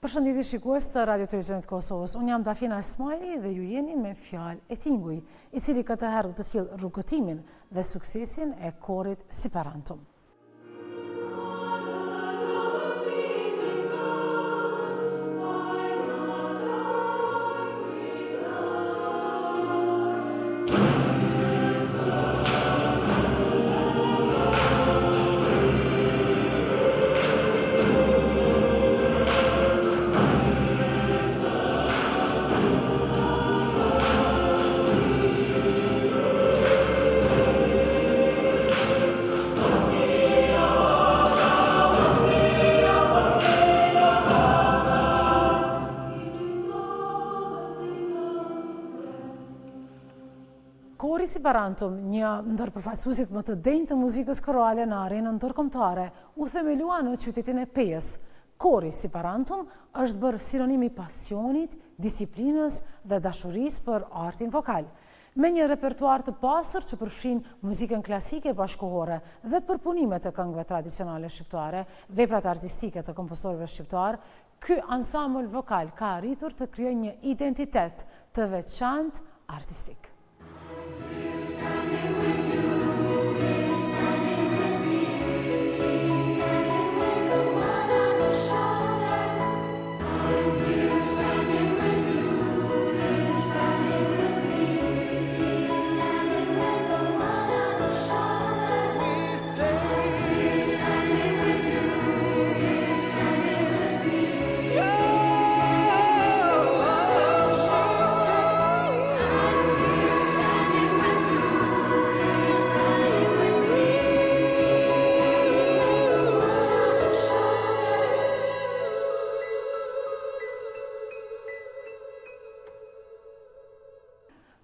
Përshëndetje shikues të Radio Televizionit Kosovës. Unë jam Dafina Ismaili dhe ju jeni me fjalë e tinguj, i cili këtë herë do të sjell rrugëtimin dhe suksesin e korit Siparantum. Kori Siparantum, një ndër përfaqësuesit më të denjtë të muzikës korale në arenën ndërkombëtare, u themelua në qytetin e Pejës. Kori Siparantum është bërë sinonim i pasionit, disiplinës dhe dashurisë për artin vokal. Me një repertuar të pasur që përfshin muzikën klasike bashkëkohore dhe përpunimet e këngëve tradicionale shqiptare, veprat artistike të kompozitorëve shqiptar, ky ansambël vokal ka arritur të krijojë një identitet të veçantë artistik.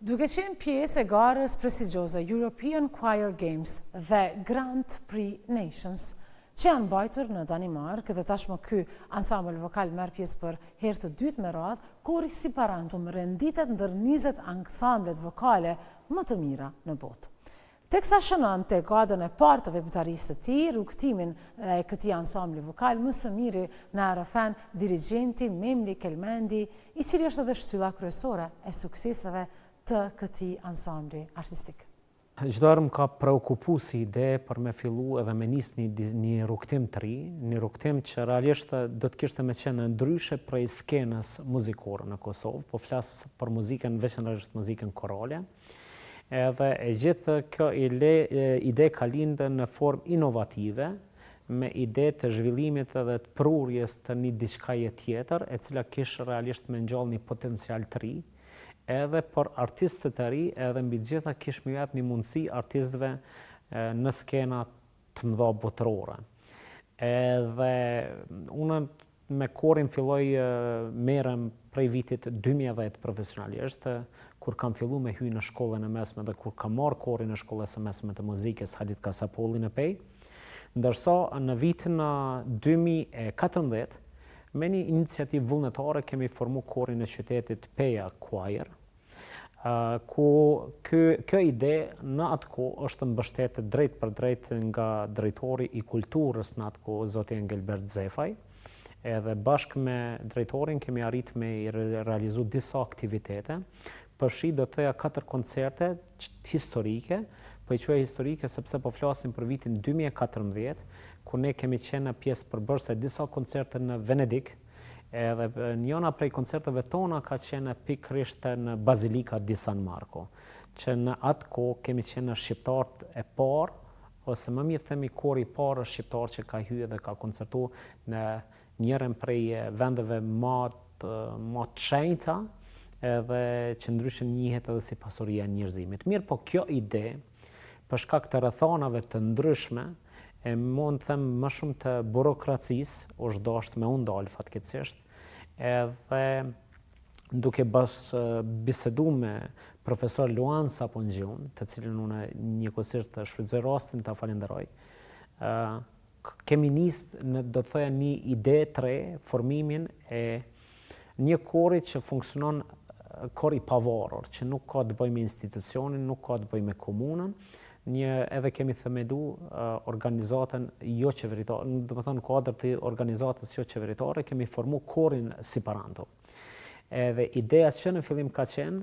Duke qenë pjesë e garës prestigjioze European Choir Games dhe Grand Prix Nations, që janë mbajtur në Danimarkë dhe tashmë ky ansambël vokal merr pjesë për herë të dytë me radhë, Kori Siparantum renditet ndër 20 ansamblet vokale më të mira në botë. Teksa shënon te gadën e parë të veprimtarisë së tij, rrugtimin e këtij ansambli vokal më së miri në Aerofen dirigjenti Memli Kelmendi, i cili është edhe shtylla kryesore e sukseseve të këtij ansambli artistik. Çdo herë më ka preokupu si ide për me fillu edhe me nis një rrugtim të ri, një rrugtim që realisht do të kishte me qenë ndryshe prej skenës muzikore në Kosovë, po flas për muzikën, veçanërisht muzikën korale. Edhe e gjithë kjo ide ka lindë në formë inovative, me ide të zhvillimit edhe të prurjes të një diçkaje tjetër, e cila kishte realisht me ngjall një potencial të ri, edhe për artistët e ri, edhe mbi gjitha kish më jep një mundësi artistëve në skena të mëdha botërore. Edhe unë me korin filloj merrem prej vitit 2010 profesionalisht, kur kam fillu me hy në shkollën e mesme dhe kur kam marrë korin në shkollës së mesme të muzikës Halit Kasapolli në Pej, ndërsa në vitin 2014 me një iniciativë vullnetare kemi formu korin e qytetit Peja Choir, ku kjo ide në atë kohë është mbështetur drejt për drejt nga drejtori i kulturës në atë kohë, zoti Engelbert Zefaj, edhe bashkë me drejtorin kemi arrit me realizu disa aktivitete, përfshi do të thoya 4 koncerte historike, po i quaj historike sepse po flasim për vitin 2014, ku ne kemi qenë pjesë përbërëse disa koncerte në Venedik, edhe njëna prej koncerteve tona ka qenë pikërisht në Bazilika di San Marco, që në atë kohë kemi qenë shqiptarët e parë, ose më mirë themi kori i parë shqiptar që ka hyrë dhe ka koncertuar në njërin prej vendeve më të shenjta, edhe që ndryshe njihet edhe si pasuria e njerëzimit. Mirë, po kjo ide, për shkak të rrethanave të ndryshme, e mund të them më shumë të burokracisë, është dashur me u ndal fatkeqësisht, edhe duke bisedu me profesor Luan Sapongjun, të cilin unë njëkohësisht shfrytëzoj rastin ta falenderoj, kemi nisë në do të thoya një ide të re, formimin e një kori që funksionon kor i pavarur, që nuk ka të bëjë me institucionin, nuk ka të bëjë me komunën, edhe kemi themelu organizatën jo qeveritare, do të thënë kuadër të organizatës jo qeveritare, kemi formu korin Siparanto. Edhe ideja që në fillim ka qenë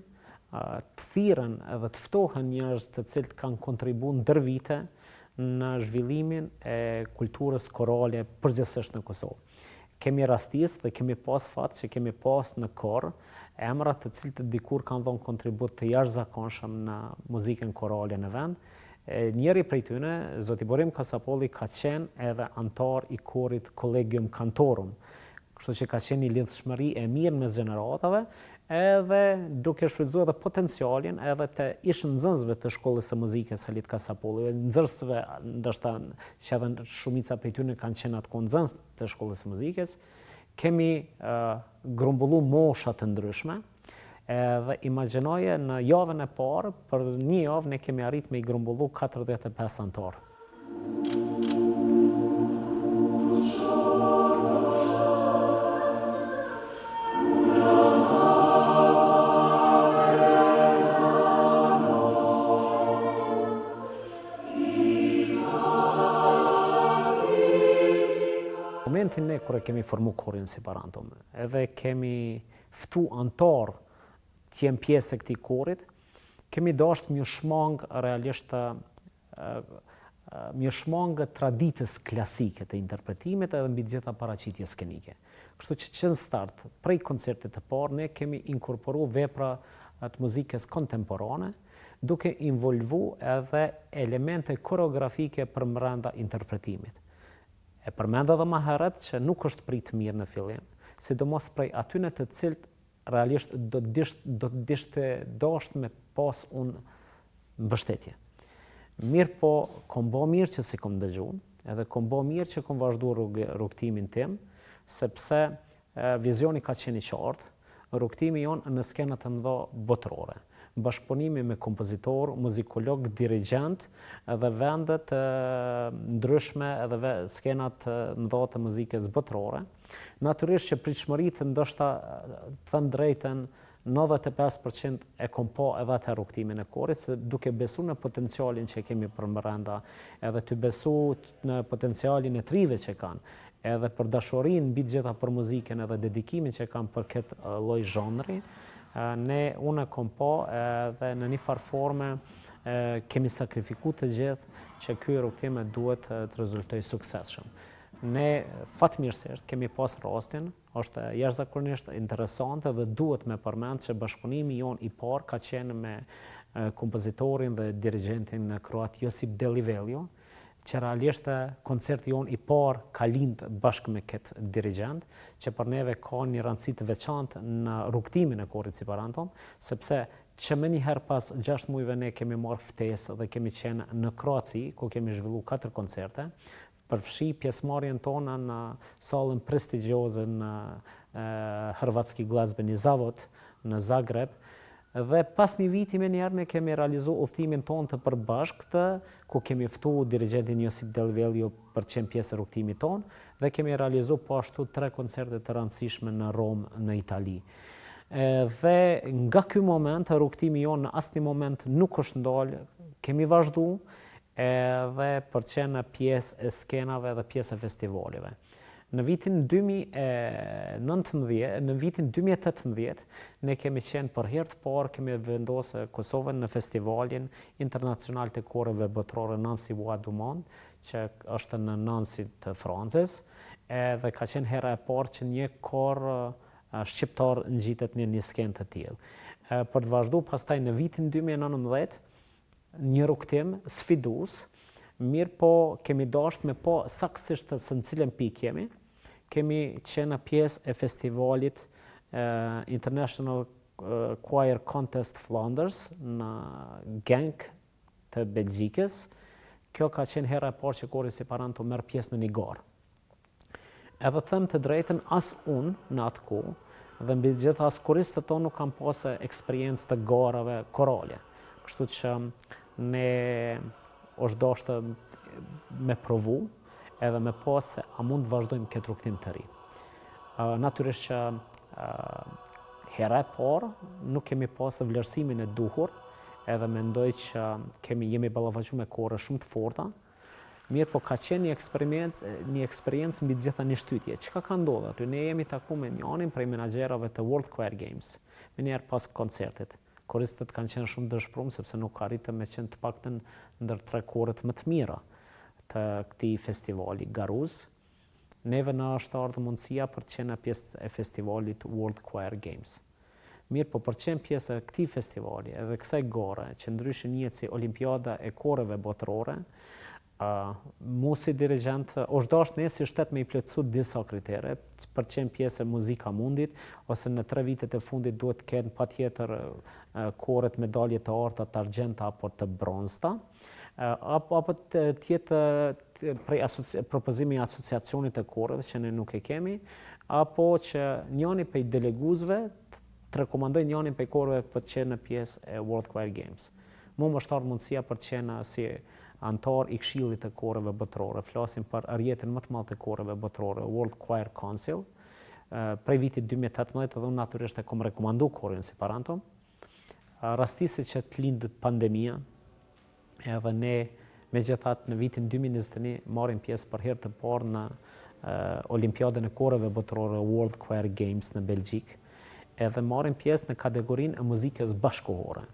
të thirrën edhe të ftohen njerëz të cilët kanë kontribuar ndër vite në zhvillimin e kulturës korale përgjithsisht në Kosovë. Kemi rastisë dhe kemi pas fat që kemi pas në kor emra të cilët dikur kanë dhënë kontribut të jashtëzakonshëm në muzikën korale në vend. Njëri prej tyre, zoti Borim Kasapolli, ka qenë edhe antar i korit Collegium Cantorum, kështu që ka qenë një lidhshmëri e mirë mes gjeneratave, edhe duke shfrytzuar edhe potencialin edhe të ish-nxënësve të shkollës së muzikës Halit Kasapolli, nxënësve ndoshta që edhe shumica prej tyre kanë qenë atko nxënës të shkollës së muzikës, kemi grumbulluar mosha të ndryshme. Dhe imagjinoje në javën e parë, për një javë ne kemi arrit me i grumbullu 45 antar. Momentin ne kur e kemi formu korin Siparanto, edhe kemi ftu antar të jenë pjesë e këtij korit, kemi dashur mjë shmang realisht mjë shmang traditës klasike të interpretimit edhe mbi të gjitha paraqitjes skenike. Kështu që në start, prej koncertit të parë, ne kemi inkorporu vepra të muzikës kontemporane, duke involvu edhe elemente koreografike për brenda interpretimit. E përmenda dhe më herët që nuk është pritë mirë në fillim, sidomos prej atyne të cilët realisht do të dishte dashtë me pas unë mbështetje. Mirë po, kom bo mirë që si kom dëgju, edhe kom bo mirë që kom vazhdu rrugtimin tim, sepse vizioni ka qenë i qartë, rrugtimi jonë në skenat e mëdha botërore. Bashkëpunimi me kompozitor, muzikolog, dirigent edhe vendet ndryshme edhe skenat mëdha të muzikës botërore. Natyrisht që pritshmëritë ndoshta them drejtën 95% e kom pa edhe atë rrugtimin e korit, se duke besu në potencialin që kemi për brenda, edhe të besu në potencialin e trive që kanë, edhe për dashurin mbi të gjitha për muzikën edhe dedikimin që kanë për këtë lloj zhanri, unë kom pa edhe në një farë forme kemi sakrifiku të gjithë që ky rrugtim duhet të rezultojë suksesshëm. Ne fatmirësisht kemi pas rastin, është jashtëzakonisht interesante dhe duhet me përmend që bashkëpunimi jon i parë ka qenë me kompozitorin dhe dirigentin kroat Josip Deliveljo, që realisht koncerti jon i parë ka lind bashkë me këtë dirigent, që për neve ka një rëndësi të veçantë në rrugtimin e korit Siparanto, sepse që më njëherë pas 6 muajve ne kemi marrë ftesë dhe kemi qenë në Kroaci, ku kemi zhvilluar 4 koncerte, përfshi pjesëmarrjen tonë në sallën prestigjioze në Hrvatski glazbeni zavod në Zagreb. Dhe pas një viti me njerë ne kemi realizu udhëtimin tonë të përbashkët, ku kemi ftu dirigentin Josip Deliveljo për qenë pjesë e rrugtimit tonë, dhe kemi realizu po ashtu 3 koncerte të rëndësishme në Romë, në Itali. Dhe nga ky moment, rrugtimi jonë në asnjë moment nuk është ndalë, kemi vazhdu, edhe për qenë pjesë e skenave dhe pjesë e festivaleve. Në vitin 2018, ne kemi qenë për herë të parë, kemi vendosë Kosovën në festivalin internacional të koreve botërore Nancy Bois du Monde, që është në Nancy të Francës, dhe ka qenë hera e parë që një kor shqiptar ngjitet në një skenë të tillë. Për të vazhdu pastaj në vitin 2019, një rrugtim sfidues, mirë po kemi dashur me po saktësisht se në cilën pikë jemi. Kemi qenë pjesë e festivalit International Choir Contest Flanders në Genk të Belgjikës. Kjo ka qenë hera e parë që kori Siparanto merr pjesë në një garë. Edhe them të drejtën, as unë në atë kohë dhe mbi të gjitha as koristët tonë nuk kanë pasë eksperiencë të garave korale. Kështu që ne është dashur me provu edhe me pas se a mund të vazhdojmë këtë rrugtim të ri. Natyrisht që hera e parë nuk kemi pasë vlerësimin e duhur, edhe mendoj që jemi ballafaqur me kore shumë të forta. Mirë, po ka qenë një eksperiencë mbi të gjitha një shtytje. Çka ka ndodhur aty? Ne jemi taku me njërin prej menaxherave të World Choir Games, me njerë pas koncertit. Koristët kanë qenë shumë dëshpëruar sepse nuk arritën me qenë të paktën ndër 3 korët më të mira të këtij festivali Garuz. Neve na është ardhur mundësia për të qenë pjesë e festivalit World Choir Games. Mirë, po për të qenë pjesë e këtij festivali edhe kësaj gore, që ndryshe njihet si Olimpiada e koreve botërore, mu si dirigent, është dashur ne si shtet me i plotësu disa kritere për të qenë pjesë e Muzika Mundit, ose në 3 vitet e fundit duhet të kenë patjetër koret medalje të arta, të argjenta apo të bronzta, apo tjetë prej propozimi i asociacionit të koreve që ne nuk e kemi, apo që njëri prej deleguesve të rekomandoj njërin prej koreve për të qenë në pjesë e World Choir Games. Mu më është ardhur mundësia për të qenë si antar i Këshillit të koreve botërore. Flasim për rrjetin më të madh të koreve botërore, World Choir Council. Prej vitit 2018 edhe unë natyrisht e kam rekomandu korin si parantom. Rastisi që të lindë pandemia, edhe ne megjithatë në vitin 2021 marrim pjesë për herë të parë në Olimpiadën e koreve botërore World Choir Games në Belgjik, edhe marrim pjesë në kategorinë e muzikës bashkëkohore.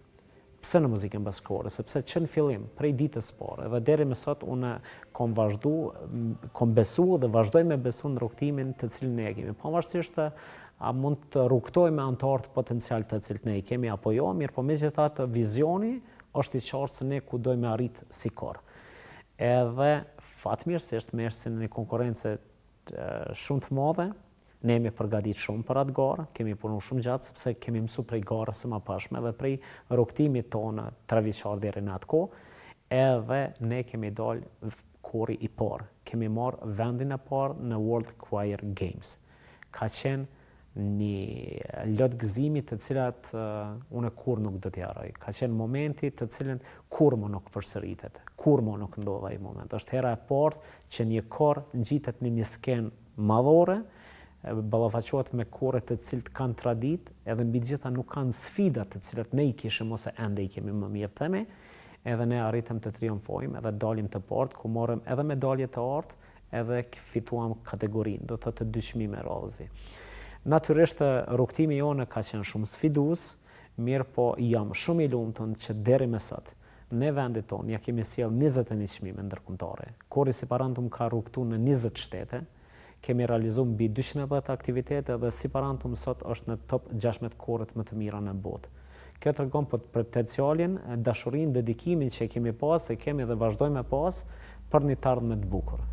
Pse në muzikën bashkëkohore? Sepse që në fillim, prej ditës parë, edhe deri më sot unë kam besu dhe vazhdoj me besu në rrugtimin të cilin ne kemi. Pavarësisht a mund të rrugtojmë antarë të potencial të cilët ne i kemi apo jo, mirë, po megjithatë vizioni është i qartë se ne ku dojmë arrit si kor. Edhe fatmirësisht me në një konkurrencë shumë të madhe, ne jemi përgatitur shumë për atë garë, kemi punuar shumë gjatë sepse kemi mësuar prej garës së mëparshme dhe prej rrugtimit tonë 3 vjeçar deri në atë kohë, edhe ne kemi dalë kori i parë. Kemi marrë vendin e parë në World Choir Games. Ka qenë një lot gëzimi të cilat unë kur nuk do t'i harroj. Ka qenë momenti të cilin kur më nuk përsëritet, kur më nuk ndodh ai moment. Është hera e parë që një kor ngjitet në një skenë madhore, ballafaqohet me kore të cilët kanë traditë, edhe mbi të gjitha nuk kanë sfida të cilat ne i kishim ose ende i kemi më mirë themi, edhe ne arritëm të triumfojmë edhe dalim të partë, ku morëm edhe medalje të artë, edhe fituam kategorinë, do të thotë 2 çmime radhëzi. Natyrisht rrugtimi jonë ka qenë shumë sfidues, mirë po jam shumë i lumtur që deri më sot në vendit tonë ja kemi sjell 21 çmime ndërkombëtare. Kori si parantum ka rrugtuar në 20 shtete. Kemi realizuar mbi 210 aktivitete dhe si parantum sot është në top 16 korët më të mira në botë. Kjo tregon për potencialin, dashurinë, dedikimin që kemi pas, e kemi dhe vazhdojmë me pas për një të ardhme të bukur.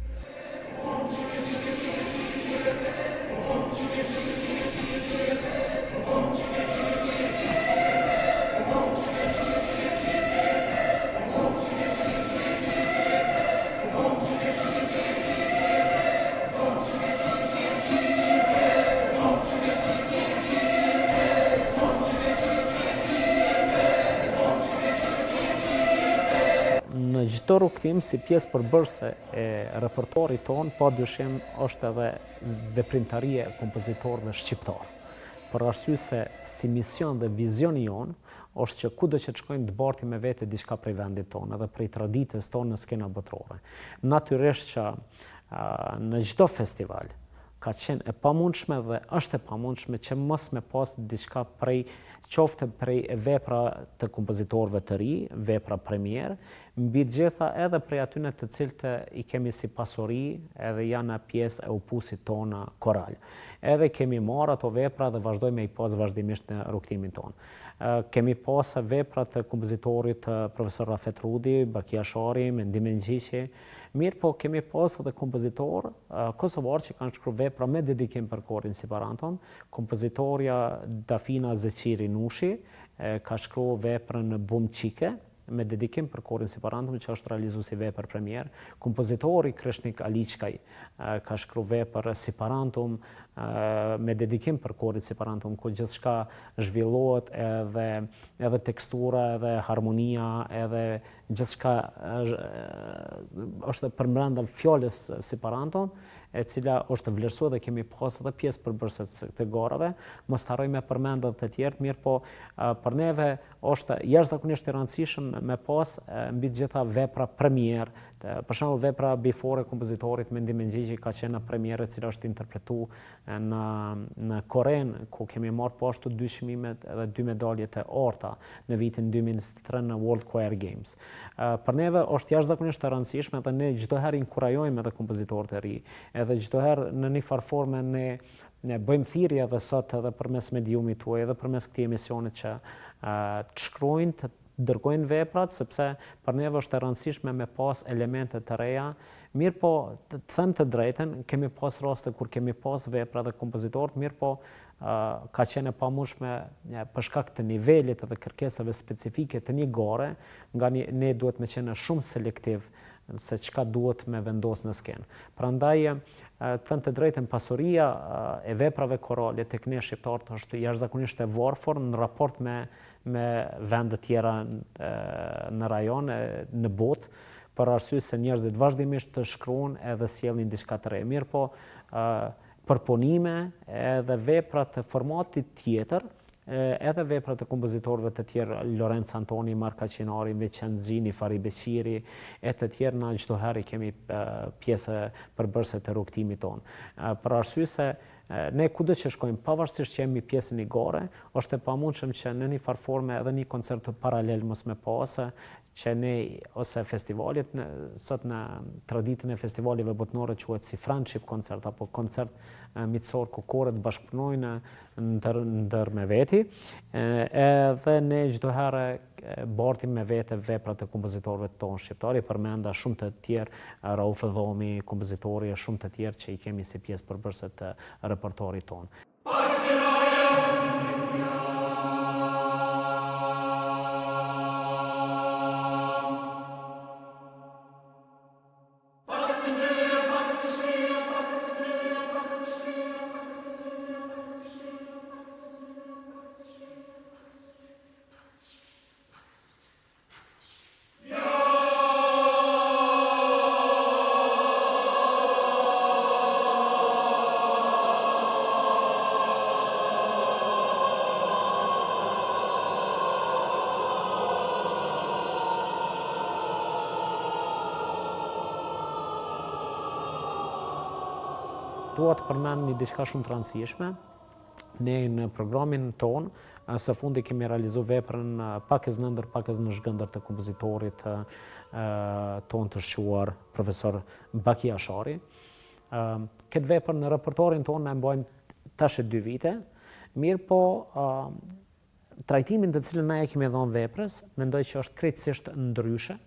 Në çdo rrugtim si pjesë përbërëse e repertorit tonë, padyshim është edhe veprimtaria e kompozitorëve shqiptarë. Për arsye se si mision dhe vizioni jonë është që kudo që të shkojmë të bartim me vete diçka prej vendit tonë edhe prej traditës tonë në skena botërore. Natyrisht që në çdo festival ka qenë e pamundshme dhe është e pamundshme që mos me pas diçka prej qofte prej vepra të kompozitorëve të ri, vepra premier, mbi të gjitha edhe prej atyne të cilët i kemi si pasuri edhe janë pjesë e opusit tona koral. Edhe kemi marrë ato vepra dhe vazhdojmë i pas vazhdimisht në rrugtimin tonë. Kemi pas vepra të kompozitorit profesor Rafet Rudi, Bakia Shari, Mendim Engjiqi, mirë po kemi pas edhe kompozitor kosovar që kanë shkruar vepra me dedikim për korin si paranton. Kompozitorja Dafina Zeqiri Nushi ka shkruar veprën Bum Qike, me dedikim për korin Siparantum që është realizuar si vepër premier. Kompozitori Krishnik Aliçkaj ka shkruar vepër Siparantum me dedikim për korin Siparantum, ku gjithçka zhvillohet, edhe tekstura, edhe harmonia, edhe gjithçka është përbrenda fjalës Siparantum, e cila është vlerësuar dhe kemi pas edhe pjesë përbërëse të garave. Mos harrojmë me përmend edhe të tjerë, mirë po për neve është jashtëzakonisht e rëndësishme me pas mbi të gjitha vepra premier. Për shembull vepra before e kompozitorit Mendim Mengjigji ka qenë në premierë, e cila është interpretuar në Koren, ku kemi marrë po ashtu 2 çmime edhe 2 medalje të arta në vitin 2023 në World Choir Games. Për neve është jashtëzakonisht e rëndësishme dhe ne çdo herë inkurajojmë edhe kompozitorët e ri, edhe çdo herë në një farë forme ne bëjmë thirrje edhe sot edhe përmes mediumit tuaj, edhe përmes këtij emisionit që të shkruajnë, të dërgojnë veprat, sepse për neve është e rëndësishme me pas elemente të reja. Mirë po, të them të drejten, kemi pas raste kur kemi pas vepra dhe kompozitorët, mirë po ka qenë e pamundshme për shkak të nivelit edhe kërkesave specifike të një gare, nga ne duhet me qenë shumë selektiv se çka duhet me vendos në skenë. Prandaj, të them të drejtën, pasuria e veprave korale tek ne shqiptarët është jashtëzakonisht e varfër në raport me vende tjera në rajon, në botë, për arsye se njerëzit vazhdimisht të shkruajnë edhe sjellin diçka të re. Mirë po, përpunime edhe vepra të formatit tjetër, edhe veprat e kompozitorëve të tjerë, Lorenz Antoni, Marka Qinari, Veçen Zini, Fari Beqiri, e të tjerë na çdo herë kemi pjesë përbërëse të rrugtimit tonë. Për arsye se ne kudo që shkojmë, pavarësisht që jemi pjesë një gore, është e pamundshëm që në një farë forme edhe një koncert paralel mos me pasë, që ne ose festivalit, sot në traditën e festivalive botërore quhet si friendship koncert apo koncert miqësor ku korët bashkëpunojnë ndër me veti, edhe ne çdo herë bartim me vete veprat e kompozitorëve tonë shqiptar, përmenda shumë të tjerë, Rauf Dhomi, kompozitori, shumë të tjerë që i kemi si pjesë përbërëse të repertorit tonë. Dua të përmend një diçka shumë të rëndësishme. Ne në programin tonë së fundi kemi realizuar veprën Pakez nëndër, pakez në zhgëndër të kompozitorit tonë të shquar profesor Baki Ashari. Këtë veprën në repertorin tonë ne mbajmë tash 2 vite, mirë po trajtimin të cilën na e kemi dhënë veprës, mendoj që është krejtësisht ndryshe,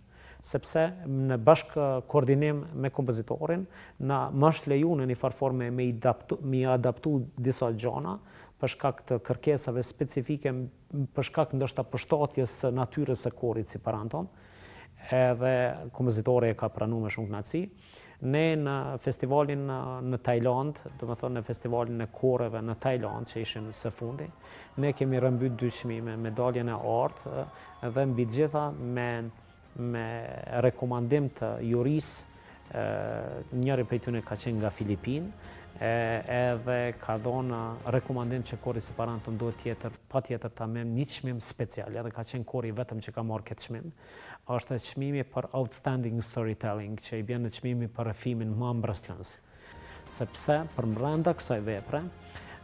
sepse në bashkë koordinim me kompozitorin na më është leju në një farë forme me adaptu disa gjona për shkak të kërkesave specifike, për shkak ndoshta përshtatjes së natyrës së korit Siparantum, edhe kompozitori e ka pranuar me shumë kënaqësi. Ne në festivalin në Tajland, domethënë në festivalin e koreve në Tajland që ishim së fundi, ne kemi rëmbyt 2 çmime, medaljen e artë dhe mbi të gjitha me rekomandim të juris, njëri prej tyre ka qenë nga Filipinë, edhe ka dhënë rekomandim që kori Siparantum duhet patjetër ta merr një çmim special, edhe ka qenë kori vetëm që ka marrë këtë çmim. Është çmimi për outstanding storytelling, që i bën në çmimi për rrëfimin më ambrëslës. Sepse përbrenda kësaj vepre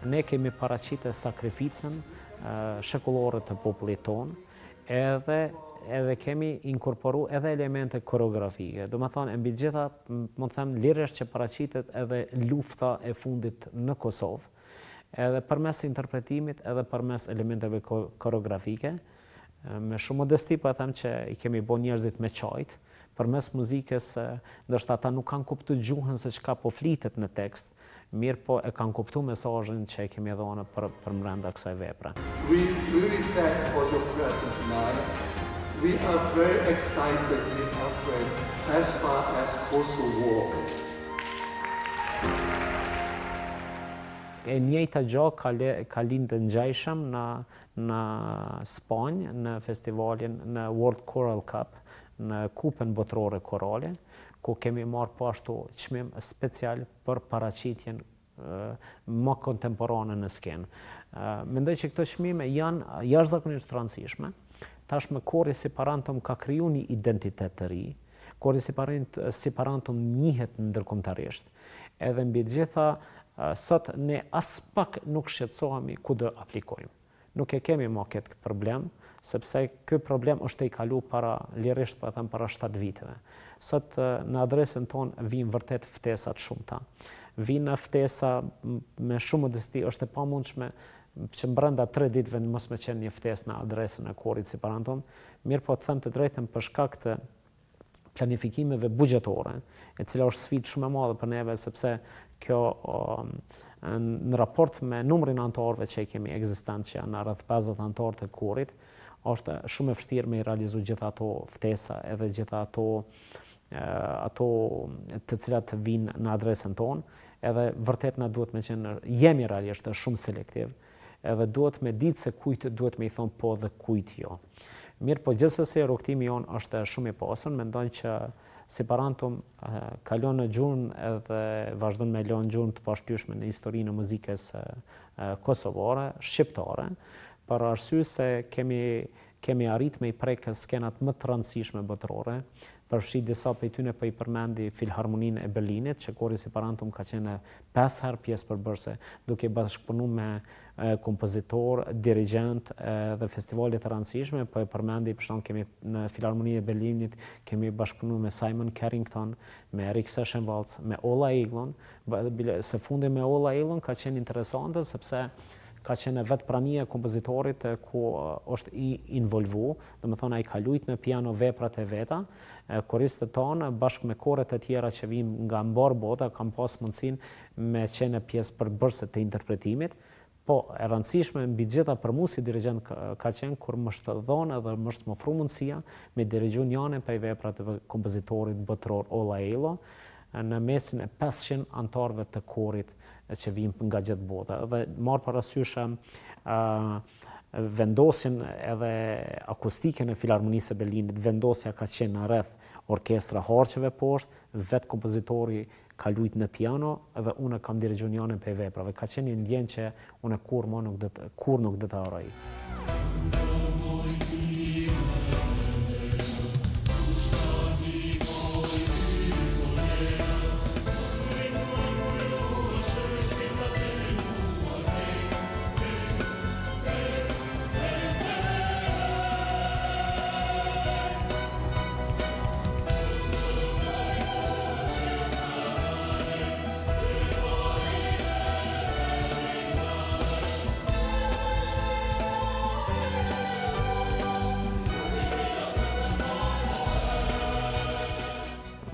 ne kemi paraqitur sakrificën shekullore të popullit tonë, edhe kemi inkorporu edhe elemente koreografike. Do më thonë, mbi gjitha, më të them, lirisht që paraqitet edhe lufta e fundit në Kosovë, edhe përmes interpretimit, edhe përmes elementeve koreografike. Me shumë modesti, po e them që i kemi bo njerëzit me qajt, përmes muzikës, ndoshta ata nuk kanë kuptu gjuhën se çka po flitet në tekst, mirë po e kanë kuptu mesazhin që e kemi dhënë për brenda kësaj vepre. We really thank for your presence tonight. we are very excited with our friend as far as Kosovo. E njëjta gjë ka lindë ngjajshëm në Spanjë, në festivalin, në World Choral Cup, në kupën botërore korale, ku kemi marrë po ashtu çmim special për paraqitjen më kontemporane në skenë. Mendoj që këto çmime janë jashtëzakonisht të rëndësishme. Tashmë Kori Siparantum ka kriju një identitet të ri. Kori Siparantum njihet ndërkombëtarisht. Edhe mbi të gjitha sot ne as pak nuk shqetësohemi ku do aplikojmë. Nuk e kemi më këtë problem, sepse ky problem është i kalu lirisht po them para 7 viteve. Sot në adresën tonë vijnë vërtet ftesat shumëta. Vijnë ftesa me shumë modesti, është e pamundshme që brenda 3 ditëve mos me qenë një ftesë në adresën e Korit Siparantum, mirë po të them të drejtën për shkak të planifikimeve buxhetore, e cila është sfidë shumë e madhe për neve, sepse kjo në raport me numrin e anëtarëve që kemi ekzistent, që janë rreth 50 anëtarë të Korit, është shumë e vështirë me i realizu gjitha ato ftesa edhe gjitha ato të cilat vinë në adresën tonë, edhe vërtet na duhet me qenë, jemi realisht shumë selektiv, edhe duhet me ditë se kujt duhet me i thonë po dhe kujt jo. Mirë, po gjithsesi rrugtimi jonë është shumë i pasur, mendoj që Siparantum kalon në gjurmë edhe vazhdon me lënë gjurmë të pashtyeshme në historinë e muzikës kosovare, shqiptare, për arsye se kemi arrit me i prekë skenat më të rëndësishme botërore, përfshi disa prej tyre po i përmendi Filharmoninë e Berlinit, që Kori Siparantum ka qenë 5 herë pjesë përbërëse, duke bashkëpunuar me kompozitor, dirigent dhe festivale të rëndësishme, po e përmendi për shembull kemi në Filharmoninë e Berlinit kemi bashkëpunuar me Simon Carrington, me Erik Seshenvalds, me Ola Eglon, së fundi me Ola Eglon ka qenë interesante sepse ka qenë vetë prania e kompozitorit ku është i involvu, domethënë ai ka luajtur në piano veprat e veta, koristët tonë bashkë me koret e tjera që vijnë nga mbar bota kanë pas mundësinë me qenë pjesë përbërëse të interpretimit, po e rëndësishme mbi gjitha për mua si dirigent ka qenë kur më është dhënë edhe më është më ofruar mundësia me dirigju njërin prej veprat të kompozitorit botëror Ola Elo në mesin e 500 anëtarëve të korit që vijnë nga gjithë bota. Dhe marr parasysh vendosjen edhe akustikën e Filharmonisë së Berlinit, vendosja ka qenë rreth orkestra harqeve poshtë, vetë kompozitori ka luajtur në piano dhe unë kam dirigjuar njërin prej veprave. Ka qenë një ndjenjë që unë kur nuk do ta harroj.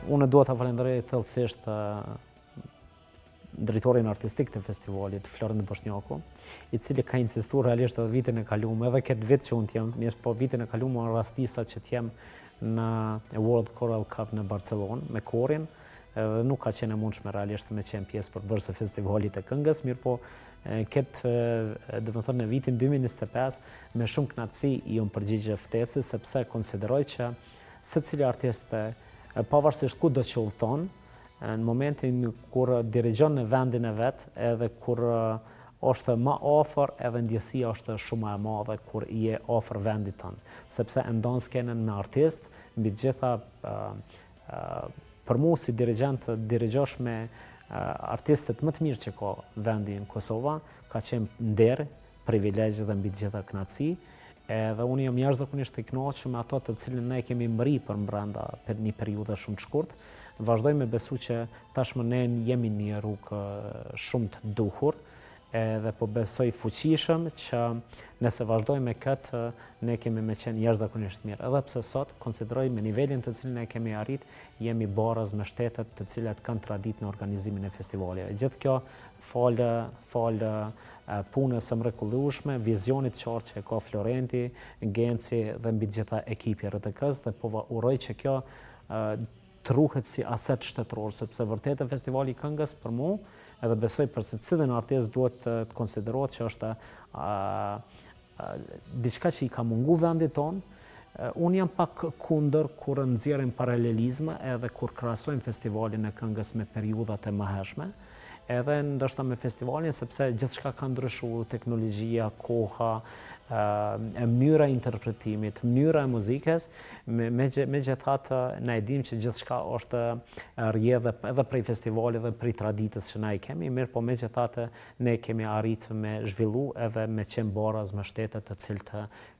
Unë dua ta falenderoj thellësisht drejtorin artistik të festivalit, Florent Boshnjaku, i cili ka insistuar realisht edhe vitin e kaluar, edhe këtë vit që unë jam, mirë po vitin e kaluar rastisa që të jem në World Choral Cup në Barcelonë me korin, dhe nuk ka qenë e mundshme realisht me qenë pjesë përbërëse festivalit të këngës, mirë po këtë, do të thënë në vitin 2025 me shumë kënaqësi i unë përgjigje ftesës, sepse konsideroj që secili artist pavarësisht ku do që udhëton, në momentin kur dirigjon në vendin e vet, edhe kur është më afër, edhe ndjesia është shumë e madhe kur i je afër vendit tënd, sepse e ndon skenën me artist, mbi të gjitha për mua si dirigent dirigjosh me artistët më të mirë që ka vendi në Kosova, ka qenë nder, privilegj dhe mbi të gjitha kënaqësi. Edhe unë jam jashtëzakonisht i kënaqur me ato të cilën ne kemi mri për brenda për një periudhë shumë të shkurtë. Vazhdoj me besu që tashmë ne jemi një rrugë shumë të duhur, edhe po besoj fuqishëm që nëse vazhdojmë me këtë, ne kemi me qenë jashtëzakonisht mirë. Edhe pse sot, konsideroj me nivelin të cilin e kemi arrit, jemi baraz me shtetet të cilat kanë traditë në organizimin e festivaleve. Gjithë kjo falë punës së mrekullueshme, vizionit qartë që ka Florenti, Genci dhe mbi gjitha ekipi RTK-s, dhe po uroj që kjo të ruhet si aset shtetëror, sepse vërtet e festivali i këngës për mu, edhe besoj për secilin artist duhet të konsiderohet që është diçka që i ka mungu vendit tonë. Unë jam pak kundër kur nxjerrim paralelizme edhe kur krahasojmë festivalin e këngës me periudhat e mëhershme, edhe ndoshta me festivalin, sepse gjithçka ka ndryshuar, teknologjia, koha, mënyra e interpretimit, mënyra e muzikës, megjithatë na e dim që gjithçka është rrjedhë edhe prej festivalit dhe prej traditës që na i kemi, mirë po megjithatë ne kemi arritur me zhvillu edhe me qenë baraz me shtetet të cilët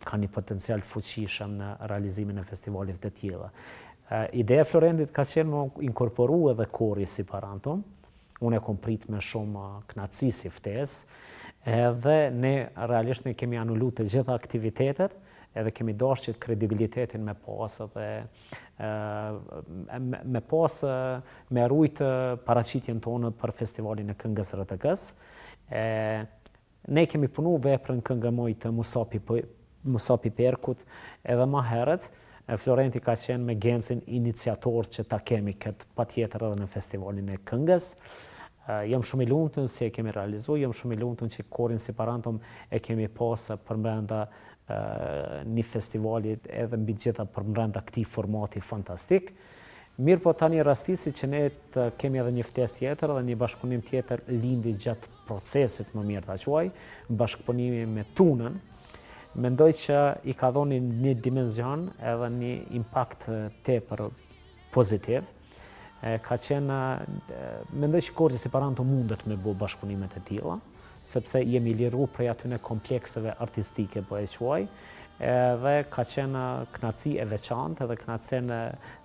kanë një potencial fuqishëm në realizimin e festivalit të tjera. Ideja e Florentit ka qenë më inkorporu edhe kori si parantum. Unë e kom prit me shumë knatësi si ftesë, edhe ne realisht ne kemi anullu të gjitha aktivitetet, edhe kemi dashur që kredibilitetin me pas me rujt paraqitjen tonë për festivalin e këngës RTK-s. Ne kemi punu veprën Këngëmoj të Musapi Perkut edhe më herët. Florenti ka qenë me Gencin iniciator që ta kemi këtë patjetër edhe në festivalin e këngës. Jam shumë i lumtur se e kemi realizuar, jam shumë i lumtur që korin si parantum e kemi pasë përbrenda një festivali edhe mbi gjitha përbrenda këtij formati fantastik. Mirë po tani rastisi që ne të kemi edhe një ftesë tjetër dhe një bashkëpunim tjetër lindi gjatë procesit, më mirë ta quaj, bashkëpunimi me Tunën. Mendoj që i ka dhënë një dimension edhe një impakt tepër pozitiv. Ka qenë, mendoj që Korçë si parantum mundet me bo bashkëpunimet e tilla, sepse jemi liru prej atyne komplekseve artistike, po e quaj, dhe ka qenë kënaqësi e veçantë edhe kënaqësi në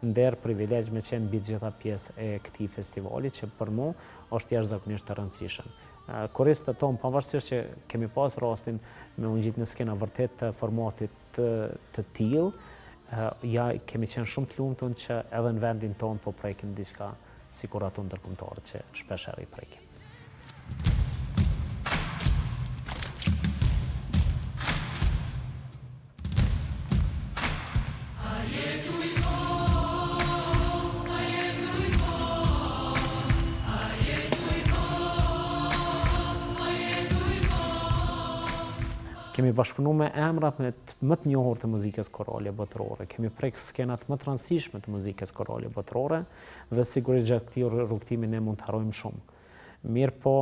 nder privilegj me qenë mbi gjitha pjesë e këtij festivali që për mu është jashtëzakonisht të rëndësishëm. Koristët tonë, pavarësisht që kemi pas rastin me unë gjitë në skena vërtet të formatit të tillë, ja kemi qenë shumë të lumtur që edhe në vendin tonë po prekim diçka sikur ato ndërkombëtarët që shpesh i prekim. Kemi bashkëpunu me emrat më të njohur të muzikës korale botërore, kemi prek skenat më të rëndësishme të muzikës korale botërore dhe sigurisht gjatë këtij rrugtimi ne mund të harrojmë shumë. Mirë po,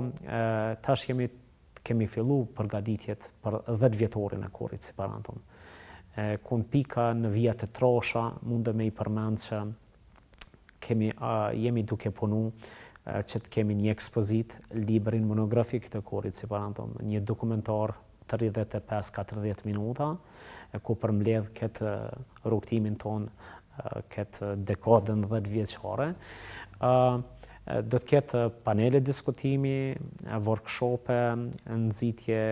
tash kemi fillu përgatitjet për 10 vjetorin e korit si parantum. Kun pika në vijat e trasha, mundem me i përmend që jemi duke punu që të kemi një ekspozit, librin monografik të korit si parantum, një dokumentar 35-40 minuta, ku përmbledh këtë rrugtimin ton, këtë dekadën 10 vjeçare. Do të ketë panele diskutimi, workshope, nxitje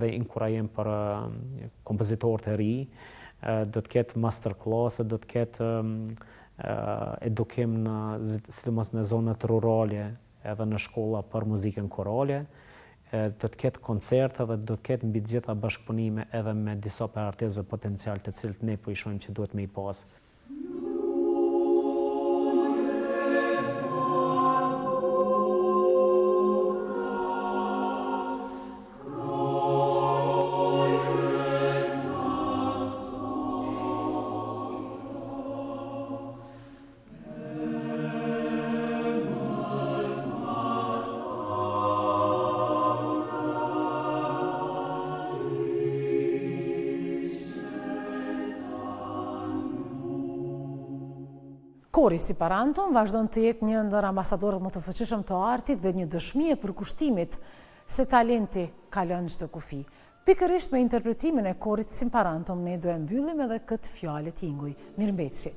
dhe inkurajim për kompozitorë të ri, do të ketë masterclass, do të ketë edukim sidomos në zonat rurale edhe në shkolla për muzikën korale. Do të ketë koncerte dhe do të ketë mbi të gjitha bashkëpunime edhe me disa artistëve potencial të cilët ne po i shohim që duhet me i pas. Kori si parantum vazhdon të jetë një ndër ambasadorët më të fuqishëm të artit dhe një dëshmi e përkushtimit se talenti kalon çdo kufi. Pikërisht me interpretimin e korit si parantum ne do e mbyllim edhe këtë fjalë tinguj. Mirëmbëjtje.